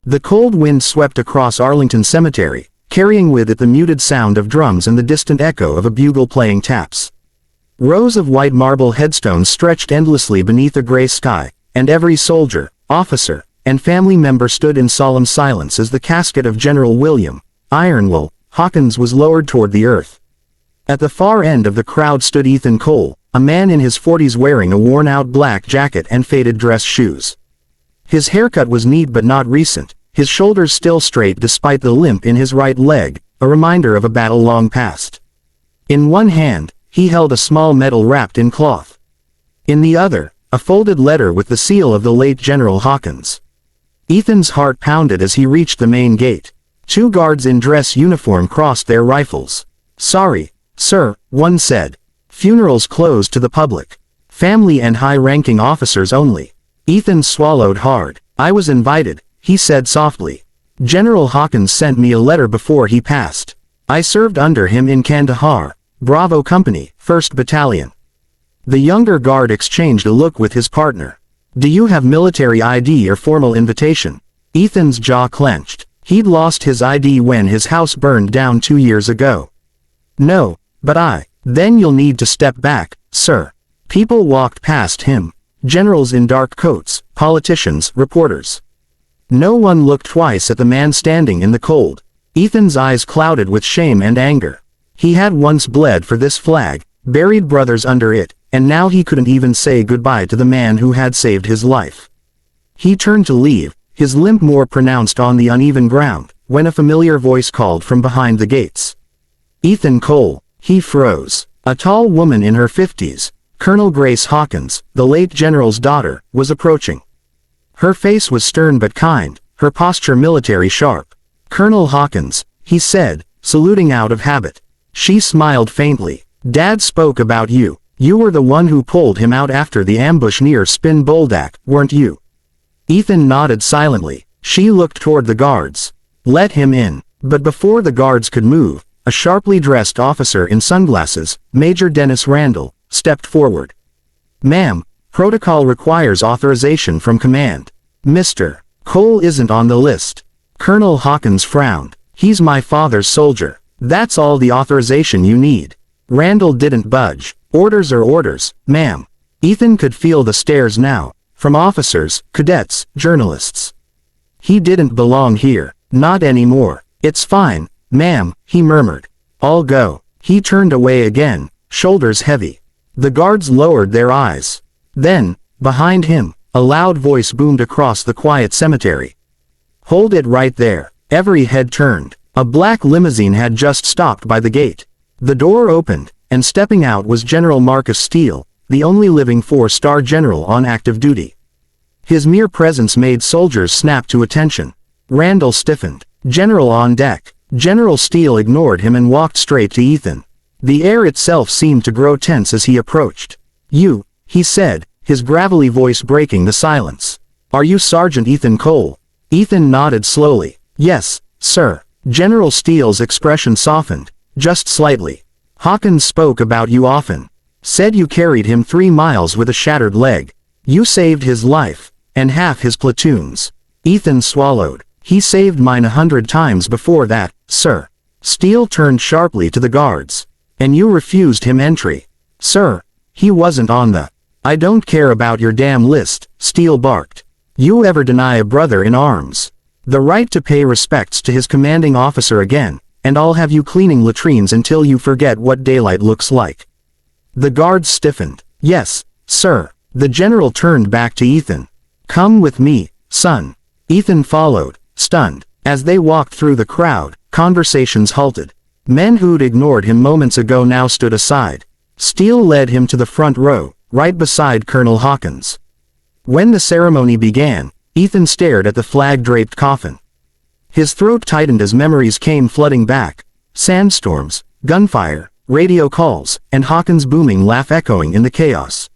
The cold wind swept across Arlington Cemetery, carrying with it the muted sound of drums and the distant echo of a bugle playing taps. Rows of white marble headstones stretched endlessly beneath a gray sky, and every soldier, officer, and family member stood in solemn silence as the casket of General William Ironwool Hawkins was lowered toward the earth. At the far end of the crowd stood Ethan Cole, a man in his 40s wearing a worn-out black jacket and faded dress shoes. His haircut was neat but not recent, his shoulders still straight despite the limp in his right leg, a reminder of a battle long past. In one hand, he held a small medal wrapped in cloth. In the other, a folded letter with the seal of the late General Hawkins. Ethan's heart pounded as he reached the main gate. 2 guards in dress uniform crossed their rifles. "Sorry, sir," one said. "Funerals closed to the public. Family and high-ranking officers only." Ethan swallowed hard. "I was invited," he said softly. "General Hawkins sent me a letter before he passed. I served under him in Kandahar, Bravo Company, 1st Battalion." The younger guard exchanged a look with his partner. "Do you have military ID or formal invitation?" Ethan's jaw clenched. He'd lost his ID when his house burned down 2 years ago. "No, but Then you'll need to step back, sir." People walked past him. Generals in dark coats, politicians, reporters. No one looked twice at the man standing in the cold. Ethan's eyes clouded with shame and anger. He had once bled for this flag, buried brothers under it, and now he couldn't even say goodbye to the man who had saved his life. He turned to leave, his limp more pronounced on the uneven ground, when a familiar voice called from behind the gates. "Ethan Cole." He froze. A tall woman in her 50s, Colonel Grace Hawkins, the late general's daughter, was approaching. Her face was stern but kind, her posture military sharp. "Colonel Hawkins," he said, saluting out of habit. She smiled faintly. "Dad spoke about you. You were the one who pulled him out after the ambush near Spin Boldak, weren't you?" Ethan nodded silently. She looked toward the guards. "Let him in." But before the guards could move, a sharply dressed officer in sunglasses, Major Dennis Randall, stepped forward. "Ma'am, protocol requires authorization from command. Mr. Cole isn't on the list." Colonel Hawkins frowned. "He's my father's soldier. That's all the authorization you need." Randall didn't budge. "Orders are orders, ma'am." Ethan could feel the stares now, from officers, cadets, journalists. He didn't belong here. Not anymore. "It's fine, ma'am," he murmured. "I'll go." He turned away again, shoulders heavy. The guards lowered their eyes. Then, behind him, a loud voice boomed across the quiet cemetery. "Hold it right there." Every head turned. A black limousine had just stopped by the gate. The door opened, and stepping out was General Marcus Steele, the only living 4-star general on active duty. His mere presence made soldiers snap to attention. Randall stiffened. "General on deck." General Steele ignored him and walked straight to Ethan. The air itself seemed to grow tense as he approached. "You," he said, his gravelly voice breaking the silence. "Are you Sergeant Ethan Cole?" Ethan nodded slowly. "Yes, sir." General Steele's expression softened, just slightly. "Hawkins spoke about you often. Said you carried him 3 miles with a shattered leg. You saved his life, and half his platoon's." Ethan swallowed. "He saved mine 100 times before that, sir." Steele turned sharply to the guards. "And you refused him entry." "Sir, he wasn't on the—" "I don't care about your damn list," Steele barked. "You ever deny a brother in arms the right to pay respects to his commanding officer again, and I'll have you cleaning latrines until you forget what daylight looks like." The guards stiffened. "Yes, sir." The general turned back to Ethan. "Come with me, son." Ethan followed, stunned. As they walked through the crowd, conversations halted. Men who'd ignored him moments ago now stood aside. Steele led him to the front row, right beside Colonel Hawkins. When the ceremony began, Ethan stared at the flag-draped coffin. His throat tightened as memories came flooding back. Sandstorms, gunfire, radio calls, and Hawkins' booming laugh echoing in the chaos.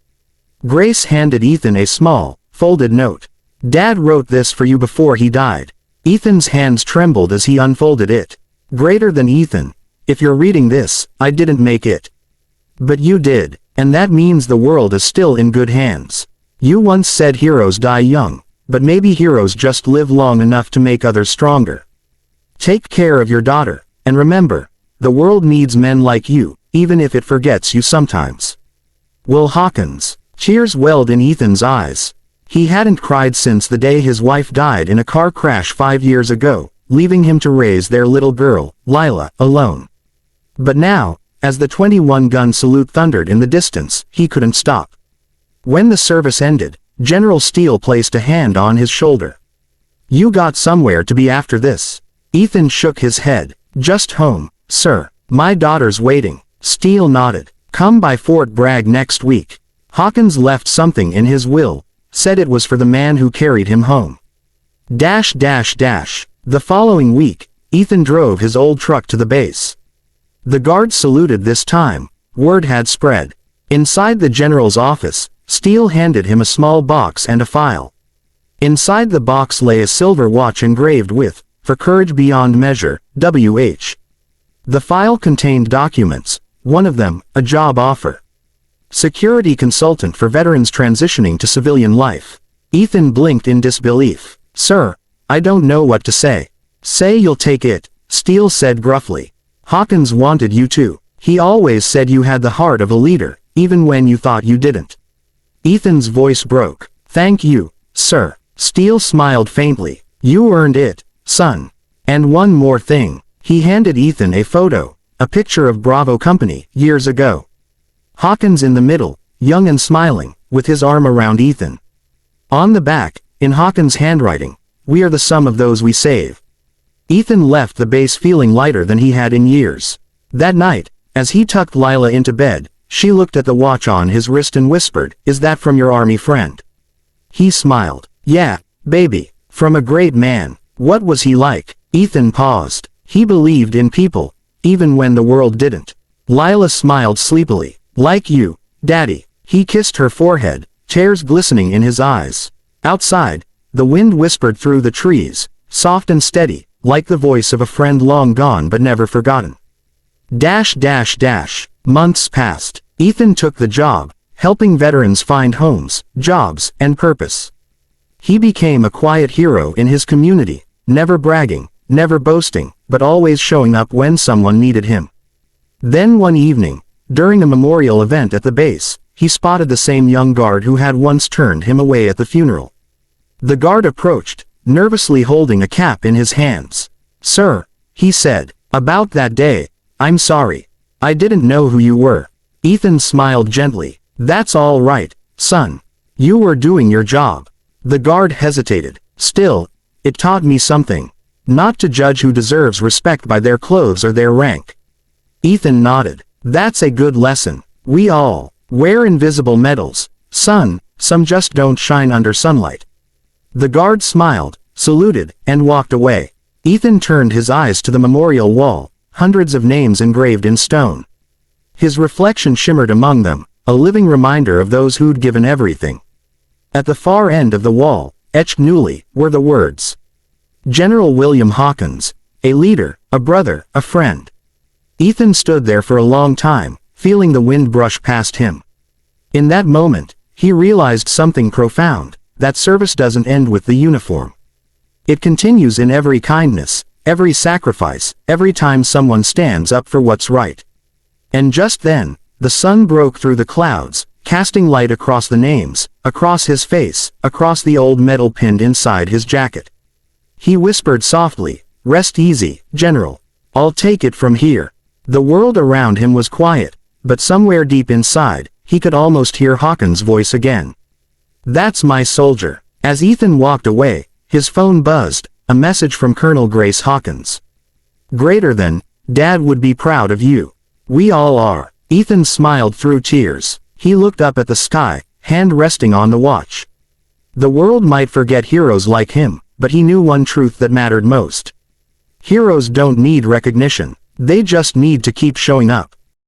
Grace handed Ethan a small, folded note. "Dad wrote this for you before he died." Ethan's hands trembled as he unfolded it. "Greater than Ethan, if you're reading this, I didn't make it. But you did, and that means the world is still in good hands. You once said heroes die young. but maybe heroes just live long enough to make others stronger. Take care of your daughter, and remember, the world needs men like you, even if it forgets you sometimes. Will Hawkins. Tears welled in Ethan's eyes. He hadn't cried since the day his wife died in a car crash 5 years ago, leaving him to raise their little girl, Lila, alone. But now, as the 21-gun salute thundered in the distance, he couldn't stop. When the service ended, General Steele placed a hand on his shoulder. You got somewhere to be after this. Ethan shook his head. Just home, sir. My daughter's waiting. Steele nodded. Come by Fort Bragg next week. Hawkins left something in his will, said it was for the man who carried him home. The following week, Ethan drove his old truck to the base. The guards saluted this time. Word had spread. Inside the general's office, Steele handed him a small box and a file. Inside the box lay a silver watch engraved with, "For courage beyond measure, W.H." The file contained documents, one of them, a job offer. Security consultant for veterans transitioning to civilian life. Ethan blinked in disbelief. Sir, I don't know what to say. Say you'll take it, Steele said gruffly. Hawkins wanted you to. He always said you had the heart of a leader, even when you thought you didn't. Ethan's voice broke. Thank you, sir. Steele smiled faintly. You earned it, son. And one more thing. He handed Ethan a photo, a picture of Bravo Company, years ago. Hawkins in the middle, young and smiling, with his arm around Ethan. On the back, in Hawkins' handwriting, we are the sum of those we save. Ethan left the base feeling lighter than he had in years. That night, as he tucked Lila into bed, she looked at the watch on his wrist and whispered, Is that from your army friend? He smiled. Yeah, baby, from a great man. What was he like? Ethan paused. He believed in people, even when the world didn't. Lila smiled sleepily. Like you, Daddy. He kissed her forehead, tears glistening in his eyes. Outside, the wind whispered through the trees, soft and steady, like the voice of a friend long gone but never forgotten. Months passed. Ethan took the job, helping veterans find homes, jobs, and purpose. He became a quiet hero in his community, never bragging, never boasting, but always showing up when someone needed him. Then one evening, during a memorial event at the base, he spotted the same young guard who had once turned him away at the funeral. The guard approached, nervously holding a cap in his hands. Sir, he said, about that day, I'm sorry. I didn't know who you were. Ethan smiled gently. That's all right, son. You were doing your job. The guard hesitated. Still, it taught me something. Not to judge who deserves respect by their clothes or their rank. Ethan nodded. That's a good lesson. We all wear invisible medals, son, some just don't shine under sunlight. The guard smiled, saluted, and walked away. Ethan turned his eyes to the memorial wall, hundreds of names engraved in stone. His reflection shimmered among them, a living reminder of those who'd given everything. At the far end of the wall, etched newly, were the words. General William Hawkins, a leader, a brother, a friend. Ethan stood there for a long time, feeling the wind brush past him. In that moment, he realized something profound, that service doesn't end with the uniform. It continues in every kindness, every sacrifice, every time someone stands up for what's right. And just then, the sun broke through the clouds, casting light across the names, across his face, across the old medal pinned inside his jacket. He whispered softly, Rest easy, General. I'll take it from here. The world around him was quiet, but somewhere deep inside, he could almost hear Hawkins' voice again. That's my soldier. As Ethan walked away, his phone buzzed, a message from Colonel Grace Hawkins. Greater than, Dad would be proud of you. We all are. Ethan smiled through tears. He looked up at the sky, hand resting on the watch. The world might forget heroes like him, but he knew one truth that mattered most. Heroes don't need recognition. They just need to keep showing up.